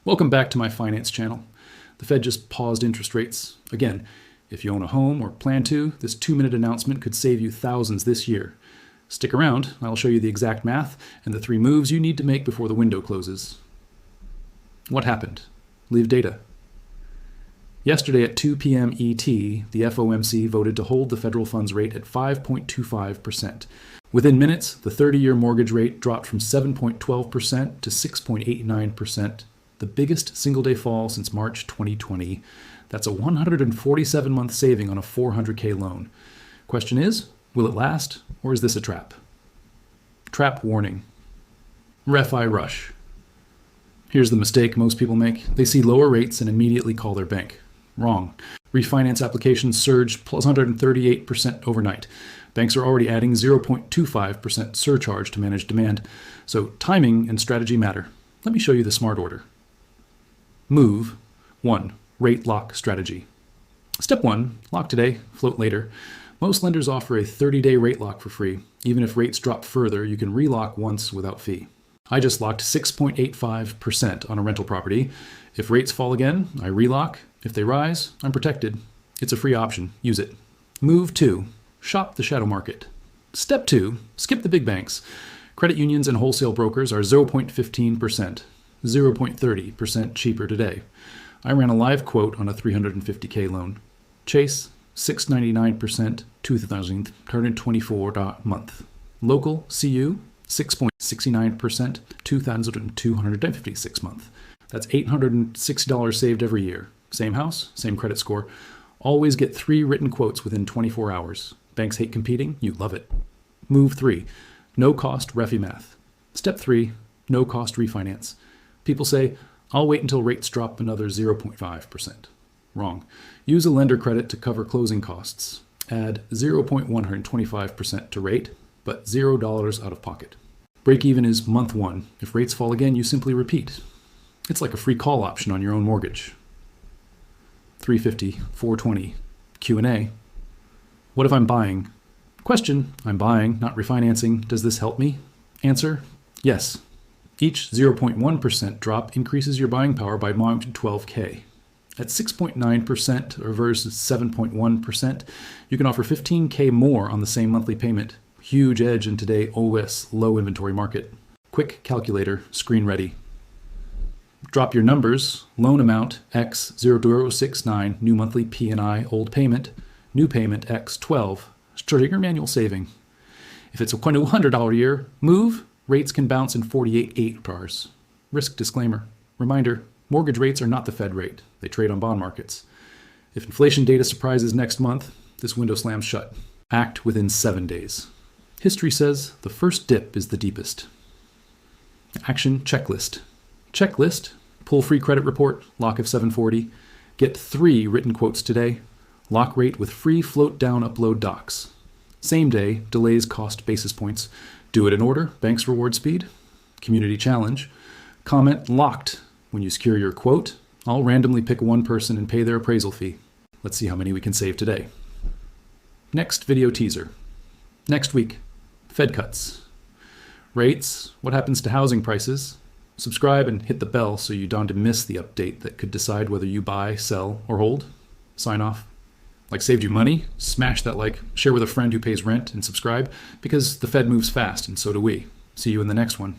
Welcome back to my finance channel. The Fed just paused interest rates. Again, if you own a home or plan to, this 2-minute announcement could save you thousands this year. Stick around, I'll show you the exact math and the 3 moves you need to make before the window closes. What happened? Leave data. Yesterday at 2 p.m. ET, the FOMC voted to hold the federal funds rate at 5.25%. Within minutes, the 30-year mortgage rate dropped from 7.12% to 6.89%. The biggest single-day fall since March 2020. That's a 147-month saving on a $400K loan. Question is, will it last, or is this a trap? Trap warning. Refi-rush. Here's the mistake most people make. They see lower rates and immediately call their bank. Wrong. Refinance applications surged plus 138% overnight. Banks are already adding 0.25% surcharge to manage demand. So timing and strategy matter. Let me show you the smart order. Move 1. Rate lock strategy. Step 1. Lock today, float later. Most lenders offer a 30-day rate lock for free. Even if rates drop further, you can relock once without fee. I just locked 6.85% on a rental property. If rates fall again, I relock. If they rise, I'm protected. It's a free option. Use it. Move 2. Shop the shadow market. Step 2. Skip the big banks. Credit unions and wholesale brokers are 0.15%. 0.30% cheaper today. I ran a live quote on a $350K loan. Chase, 6.99%, 2,324 month. Local, CU, 6.69%, 2,256 month. That's $860 saved every year. Same house, same credit score. Always get 3 written quotes within 24 hours. Banks hate competing, you love it. Move 3, no cost Refi math. Step 3, no cost refinance. People say, I'll wait until rates drop another 0.5%. Wrong. Use a lender credit to cover closing costs. Add 0.125% to rate, but $0 out of pocket. Break even is month 1. If rates fall again, you simply repeat. It's like a free call option on your own mortgage. 350, 420, Q&A. What if I'm buying? Question, I'm buying, not refinancing. Does this help me? Answer, yes. Each 0.1% drop increases your buying power by more than 12K. At 6.9% versus 7.1%, you can offer 15K more on the same monthly payment. Huge edge in today's OS low inventory market. Quick calculator, screen ready. Drop your numbers, loan amount X 0069, new monthly P&I, old payment, new payment X 12, trigger manual saving. If it's a $100 a year, move. Rates can bounce in 48 hours. Risk disclaimer. Reminder, mortgage rates are not the Fed rate. They trade on bond markets. If inflation data surprises next month, this window slams shut. Act within 7 days. History says the first dip is the deepest. Action checklist. Checklist, pull free credit report, lock of 740. Get 3 written quotes today. Lock rate with free float down upload docs. Same day, delays cost basis points. Do it in order, banks reward speed. Community challenge. Comment locked when you secure your quote. I'll randomly pick one person and pay their appraisal fee. Let's see how many we can save today. Next video teaser. Next week, Fed cuts. Rates, what happens to housing prices? Subscribe and hit the bell so you don't miss the update that could decide whether you buy, sell, or hold. Sign off. Like saved you money? Smash that like, share with a friend who pays rent, and subscribe, because the Fed moves fast and so do we. See you in the next one.